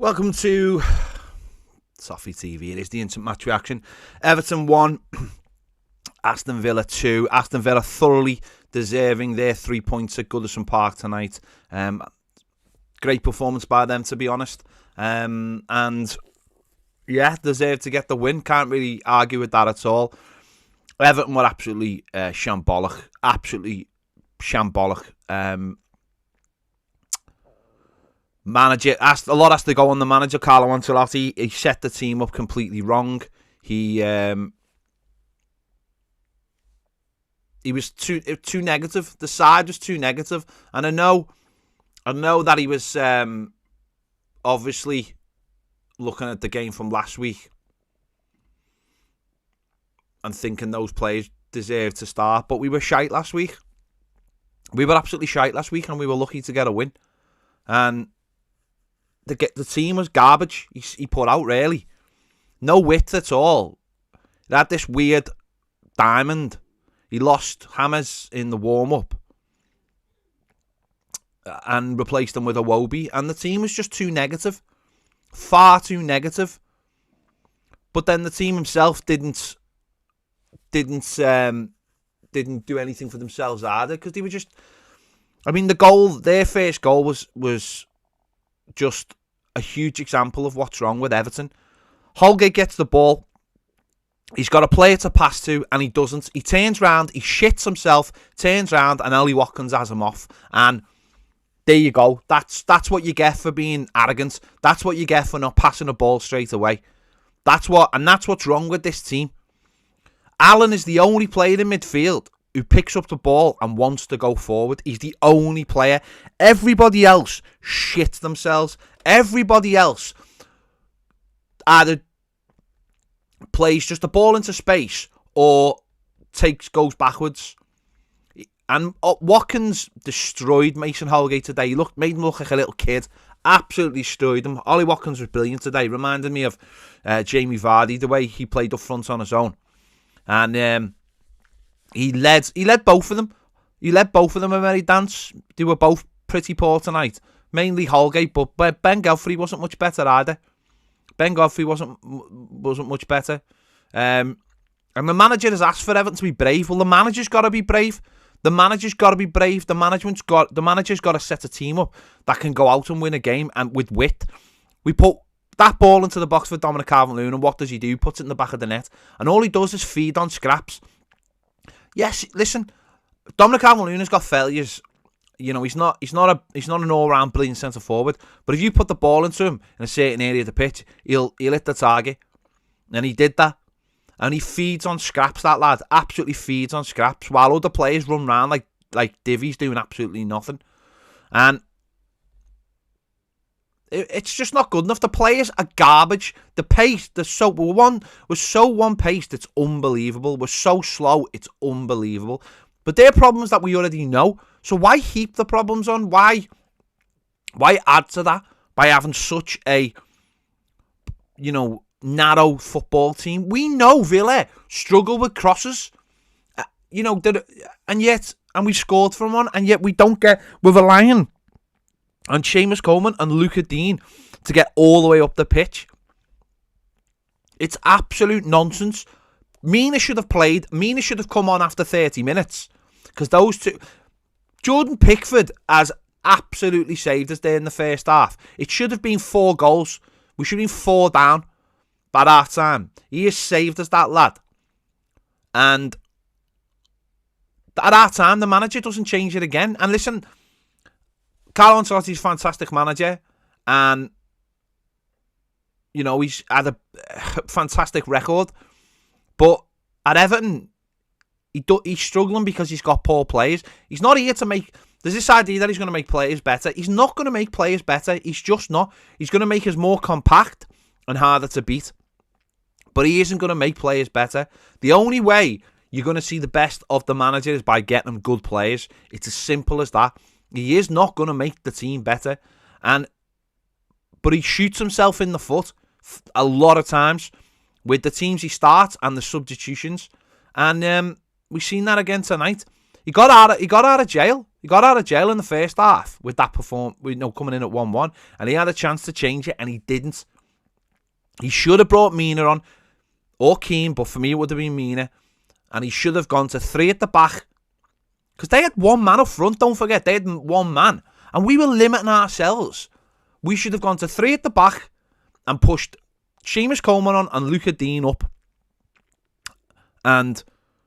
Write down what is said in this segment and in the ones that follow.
Welcome to Toffee TV. It is the instant match reaction. Everton 1, Aston Villa 2. Aston Villa thoroughly deserving their 3 points at Goodison Park tonight. Great performance by them, to be honest. And yeah, deserved to get the win. Can't really argue with that at all. Everton were absolutely shambolic. Absolutely shambolic. Manager, a lot has to go on the manager, Carlo Ancelotti. He set the team up completely wrong. He was too negative. The side was too negative, and I know that he was obviously looking at the game from last week and thinking those players deserved to start. But we were shite last week. We were absolutely shite last week, and we were lucky to get a win. And the team was garbage. He put out, really. No width at all. He had this weird diamond. He lost Hammers in the warm-up and replaced him with a Wobie. And the team was just too negative. Far too negative. But then the team himself didn't do anything for themselves either, because they were just... I mean, their first goal was just a huge example of what's wrong with Everton. Holgate gets the ball. He's got a player to pass to, and he doesn't. He turns round, he shits himself, turns round, and Ellie Watkins has him off. And there you go. That's what you get for being arrogant. That's what you get for not passing the ball straight away. That's what's wrong with this team. Allen is the only player in midfield who picks up the ball and wants to go forward. He's the only player. Everybody else shits themselves. Everybody else either plays just the ball into space or goes backwards. And Watkins destroyed Mason Holgate today. He made him look like a little kid. Absolutely destroyed him. Ollie Watkins was brilliant today. Reminded me of Jamie Vardy, the way he played up front on his own. And he led both of them. He led both of them a merry dance. They were both pretty poor tonight. Mainly Holgate, but Ben Godfrey wasn't much better either. Ben Godfrey wasn't much better. And the manager has asked for Everton to be brave. Well, the manager's got to be brave. The manager's got to be brave. The manager's got to set a team up that can go out and win a game and with wit. We put that ball into the box for Dominic Calvert-Lewin, and what does he do? He puts it in the back of the net, and all he does is feed on scraps. Yes, listen, Dominic Calvert-Lewin has got failures. You know, he's not an all-round brilliant centre forward. But if you put the ball into him in a certain area of the pitch, he'll hit the target. And he did that. And he feeds on scraps, that lad. Absolutely feeds on scraps. While other players run around like divvies doing absolutely nothing. And it's just not good enough. The players are garbage. The pace, was so one-paced, it's unbelievable. We're so slow, it's unbelievable. But they're problems that we already know. So why heap the problems on? Why add to that by having such a, narrow football team? We know Villa struggle with crosses, and we scored from one, and yet we're relying on Seamus Coleman and Luca Dean to get all the way up the pitch. It's absolute nonsense. Mina should have played. Mina should have come on after 30 minutes. Because those two... Jordan Pickford has absolutely saved us there in the first half. It should have been 4 goals. We should have been 4 down by half time. He has saved us, that lad. And at half time, the manager doesn't change it again. And listen, Carlo Ancelotti's a fantastic manager. And, he's had a fantastic record. But at Everton, he's struggling because he's got poor players. He's not here to make... There's this idea that he's going to make players better. He's not going to make players better. He's just not. He's going to make us more compact and harder to beat. But he isn't going to make players better. The only way you're going to see the best of the manager is by getting him good players. It's as simple as that. He is not going to make the team better. But he shoots himself in the foot a lot of times with the teams he starts and the substitutions. And we've seen that again tonight. He got out of jail. He got out of jail in the first half with that coming in at 1-1, and he had a chance to change it, and he didn't. He should have brought Mina on, or Keane, but for me it would have been Mina, and he should have gone to 3 at the back, because they had one man up front, don't forget, they had one man, and we were limiting ourselves. We should have gone to 3 at the back, and pushed Seamus Coleman on and Luca Dean up, and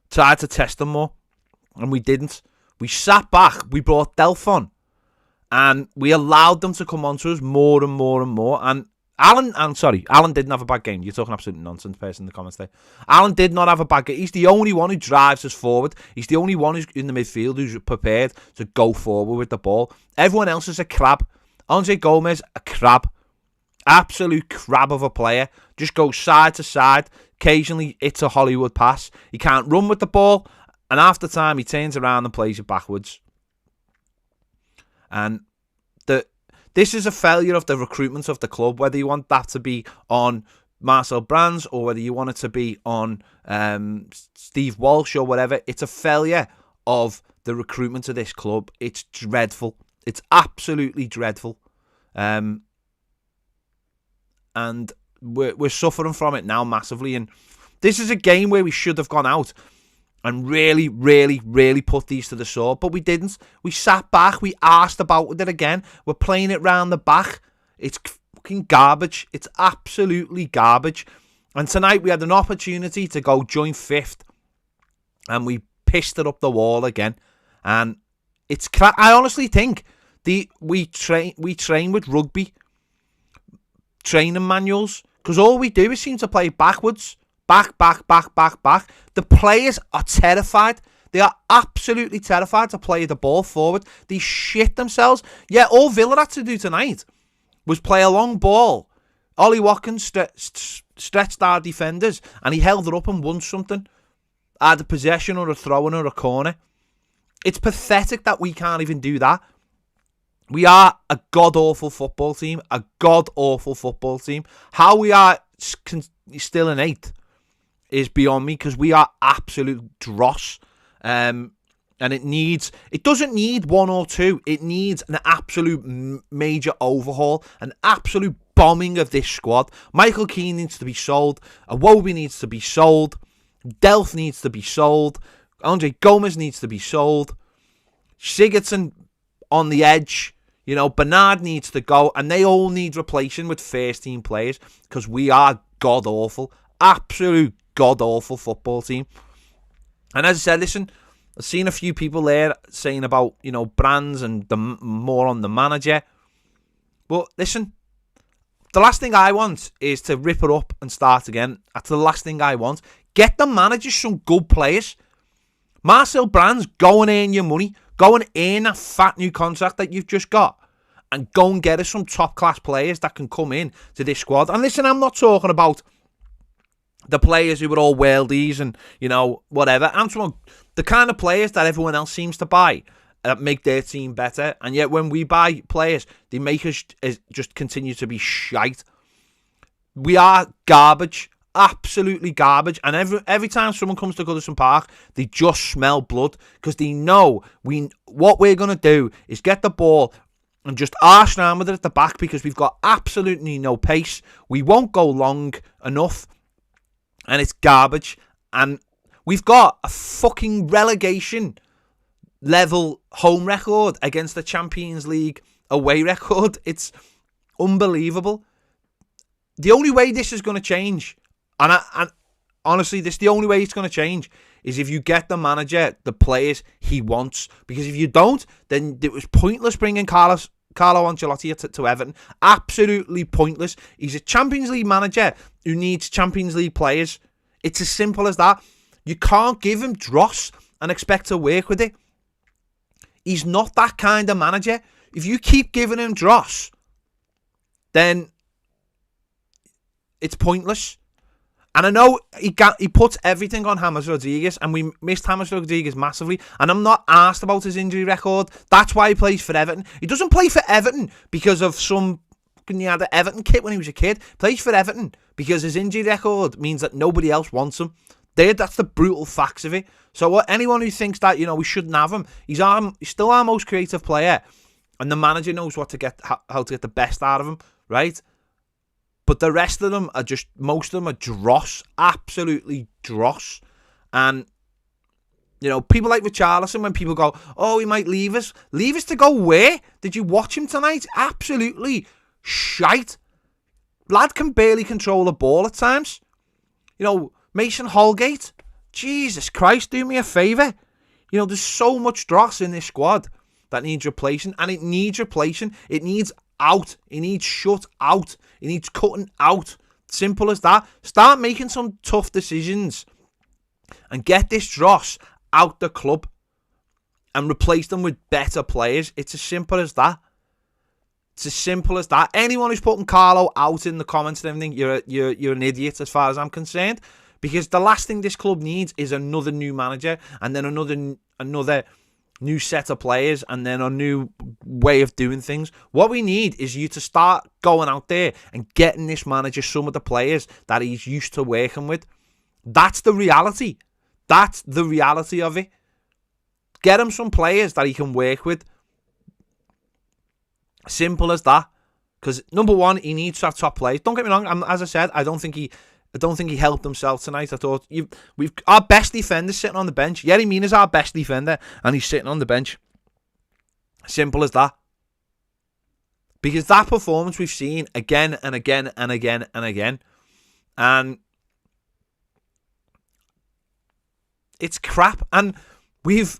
tried to test them more, and we didn't. We sat back, we brought Delph on, and we allowed them to come on to us more and more and more. And Alan didn't have a bad game. You're talking absolute nonsense, person in the comments there. Alan did not have a bad game. He's the only one who drives us forward. He's the only one who's in the midfield who's prepared to go forward with the ball. Everyone else is a crab. Andre Gomez, a crab. Absolute crab of a player. Just goes side to side. Occasionally, it's a Hollywood pass. He can't run with the ball. And after time, he turns around and plays it backwards. And this is a failure of the recruitment of the club, whether you want that to be on Marcel Brands or whether you want it to be on Steve Walsh or whatever. It's a failure of the recruitment of this club. It's dreadful. It's absolutely dreadful. And we're suffering from it now massively. And this is a game where we should have gone out and really, really, really put these to the sword. But we didn't. We sat back. We asked about it again. We're playing it round the back. It's fucking garbage. It's absolutely garbage. And tonight we had an opportunity to go joint 5th. And we pissed it up the wall again. And it's I honestly think we train with rugby training manuals. Because all we do is seem to play backwards. Back. The players are terrified. They are absolutely terrified to play the ball forward. They shit themselves. Yeah, all Villa had to do tonight was play a long ball. Ollie Watkins stretched our defenders and he held it up and won something. Either possession or a throw-in or a corner. It's pathetic that we can't even do that. We are a god-awful football team. A god-awful football team. How we are still in 8th is beyond me, because we are absolute dross. And it doesn't need 1 or 2. It needs an absolute major overhaul, an absolute bombing of this squad. Michael Keane needs to be sold. Iwobi needs to be sold. Delph needs to be sold. Andre Gomez needs to be sold. Sigurdsson on the edge. You know, Bernard needs to go, and they all need replacing with first-team players, because we are god-awful. Absolute god-awful football team. And as I said, listen, I've seen a few people there saying about, you know, Brands and more on the manager. But listen, the last thing I want is to rip it up and start again. That's the last thing I want. Get the manager some good players. Marcel Brands, go and earn your money. Go and earn that fat new contract that you've just got. And go and get us some top-class players that can come in to this squad. And listen, I'm not talking about the players who were all worldies and, you know, whatever. I'm talking the kind of players that everyone else seems to buy that make their team better. And yet when we buy players, they make us just continue to be shite. We are garbage. Absolutely garbage. And every time someone comes to Goodison Park, they just smell blood, because they know what we're going to do is get the ball and just arse around with it at the back, because we've got absolutely no pace. We won't go long enough, and it's garbage. And we've got a fucking relegation level home record against the Champions League away record. It's unbelievable. The only way this is going to change, and honestly, the only way it's going to change is if you get the manager the players he wants. Because if you don't, then it was pointless bringing Carlo Ancelotti to Everton. Absolutely pointless. He's a Champions League manager who needs Champions League players. It's as simple as that. You can't give him dross and expect to work with it. He's not that kind of manager. If you keep giving him dross, then it's pointless. And I know he puts everything on James Rodriguez, and we missed James Rodriguez massively. And I'm not asked about his injury record. That's why he plays for Everton. He doesn't play for Everton because of he had an Everton kit when he was a kid. He plays for Everton because his injury record means that nobody else wants him. That's the brutal facts of it. So anyone who thinks that, we shouldn't have him, he's still our most creative player, and the manager knows how to get the best out of him, right? But the rest of them are most of them are dross, absolutely dross. And, people like Richarlison, when people go, oh, he might leave us to go where? Did you watch him tonight? Absolutely shite. Lad can barely control a ball at times. Mason Holgate, Jesus Christ, do me a favour. There's so much dross in this squad that needs replacing, and it needs replacing. It needs out. It needs shut out. It needs cutting out. Simple as that. Start making some tough decisions and get this dross out the club and replace them with better players. It's as simple as that. It's as simple as that. Anyone who's putting Carlo out in the comments and everything, you're an idiot as far as I'm concerned. Because the last thing this club needs is another new manager, and then another new set of players, and then a new way of doing things. What we need is you to start going out there and getting this manager some of the players that he's used to working with. That's the reality. That's the reality of it. Get him some players that he can work with. Simple as that. Because number one, he needs to have top players. Don't get me wrong. As I said, I don't think he helped himself tonight. I thought we've our best defender sitting on the bench. Yerry Mina's our best defender, and he's sitting on the bench. Simple as that. Because that performance we've seen again and again and again and again, and it's crap. And we've,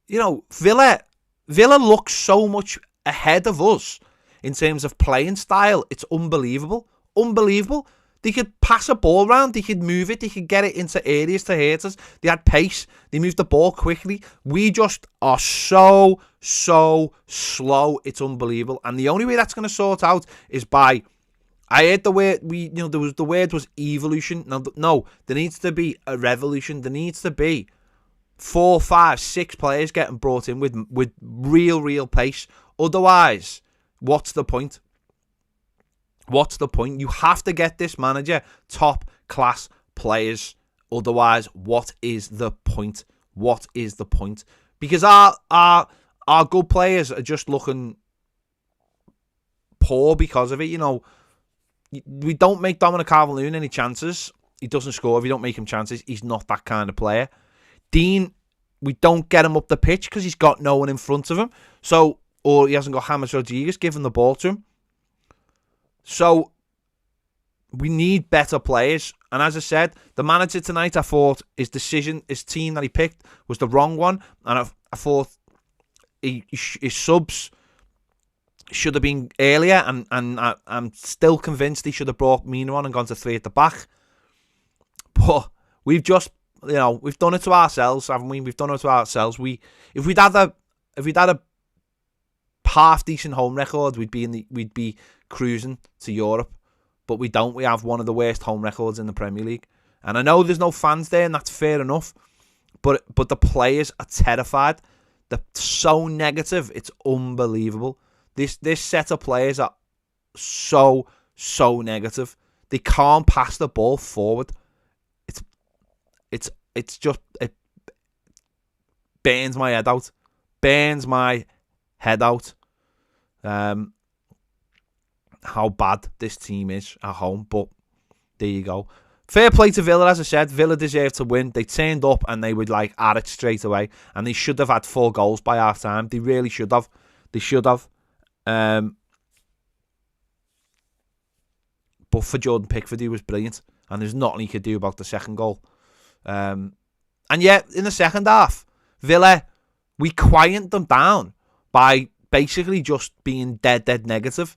Villa looks so much ahead of us in terms of playing style. It's unbelievable. Unbelievable. They could pass a ball around. They could move it. They could get it into areas to hurt us. They had pace. They moved the ball quickly. We just are so slow. It's unbelievable. And the only way that's going to sort out is by... I heard the word, the word was evolution. No, there needs to be a revolution. There needs to be 4, 5, 6 players getting brought in with real pace. Otherwise, what's the point? What's the point? You have to get this manager top class players. Otherwise, what is the point? What is the point? Because our good players are just looking poor because of it. We don't make Dominic Calvert-Lewin any chances. He doesn't score if you don't make him chances. He's not that kind of player. Dean, we don't get him up the pitch because he's got no one in front of him. Or he hasn't got James Rodriguez giving the ball to him. So we need better players. And as I said, the manager tonight, I thought his team that he picked was the wrong one. And I thought his subs should have been earlier, and I'm still convinced he should have brought Mina on and gone to 3 at the back. But we've just, we've done it to ourselves, haven't we? We've done it to ourselves. If we'd had a half decent home record, we'd be cruising to Europe. But we don't. We have one of the worst home records in the Premier League, and I know there's no fans there, and that's fair enough. But the players are terrified. They're so negative. It's unbelievable. This set of players are so negative. They can't pass the ball forward. It's just, it burns my head out. Burns my head out. How bad this team is at home. But there you go. Fair play to Villa, as I said. Villa deserved to win. They turned up and they would at it straight away. And they should have had 4 goals by half time. They really should have. They should have. But for Jordan Pickford, he was brilliant, and there's nothing he could do about the second goal. And yet, in the second half, Villa, we quietened them down by basically just being dead negative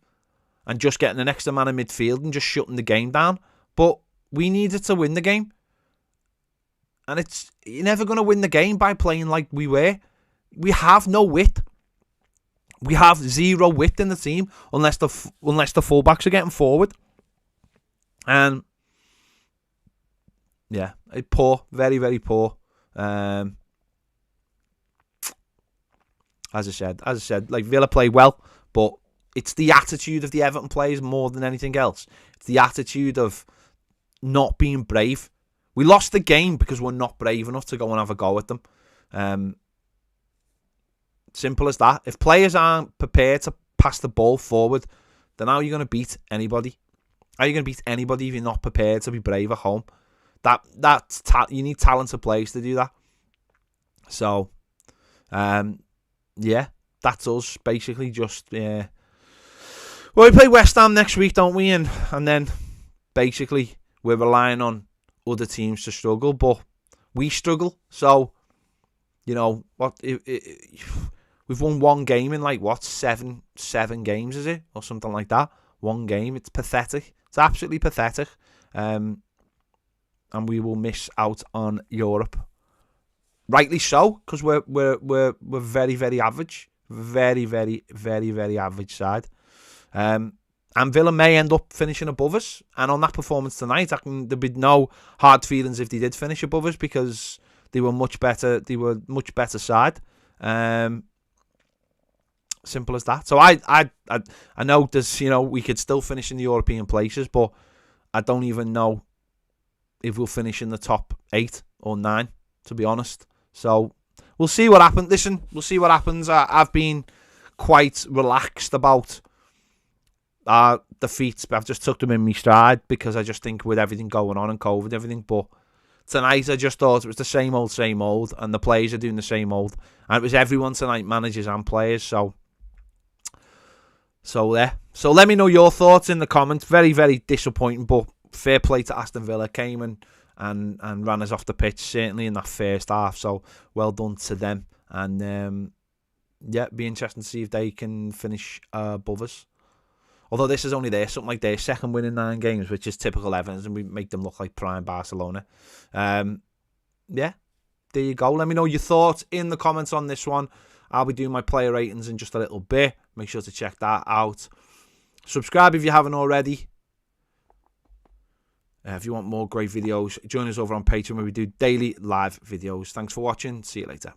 and just getting an extra man in midfield and just shutting the game down. But we needed to win the game, and you're never going to win the game by playing like we were. We have no width. We have 0 width in the team unless the fullbacks are getting forward. And yeah, poor, very poor. As I said, Villa play well, but it's the attitude of the Everton players more than anything else. It's the attitude of not being brave. We lost the game because we're not brave enough to go and have a go at them. Simple as that. If players aren't prepared to pass the ball forward, then how are you going to beat anybody? How are you going to beat anybody if you're not prepared to be brave at home? You need talented players to do that. So, yeah, that's us basically. Just well, we play West Ham next week, don't we? And then basically we're relying on other teams to struggle, but we struggle. So, you know what? We've won one game in like what seven games, is it, or something like that? One game. It's pathetic. It's absolutely pathetic. And we will miss out on Europe. Rightly so, because we're very, very average. Very, very, very, very average side. And Villa may end up finishing above us. And on that performance tonight, there'd be no hard feelings if they did finish above us, because they were much better. They were much better side. Simple as that. So I know there's, we could still finish in the European places, but I don't even know if we'll finish in the top 8 or 9, to be honest. So we'll see what happens. Listen, we'll see what happens. I've been quite relaxed about our defeats. I've just took them in my stride, because I just think with everything going on and COVID and everything. But tonight I just thought it was the same old, and the players are doing the same old. And it was everyone tonight, managers and players. So there. So let me know your thoughts in the comments. Very, very disappointing, but fair play to Aston Villa. Came and ran us off the pitch, certainly in that first half. So well done to them. And yeah, be interesting to see if they can finish above us. Although this is only something like their second win in 9 games, which is typical Everton, and we make them look like prime Barcelona. Yeah, there you go. Let me know your thoughts in the comments on this one. I'll be doing my player ratings in just a little bit. Make sure to check that out. Subscribe if you haven't already. If you want more great videos, join us over on Patreon, where we do daily live videos. Thanks for watching. See you later.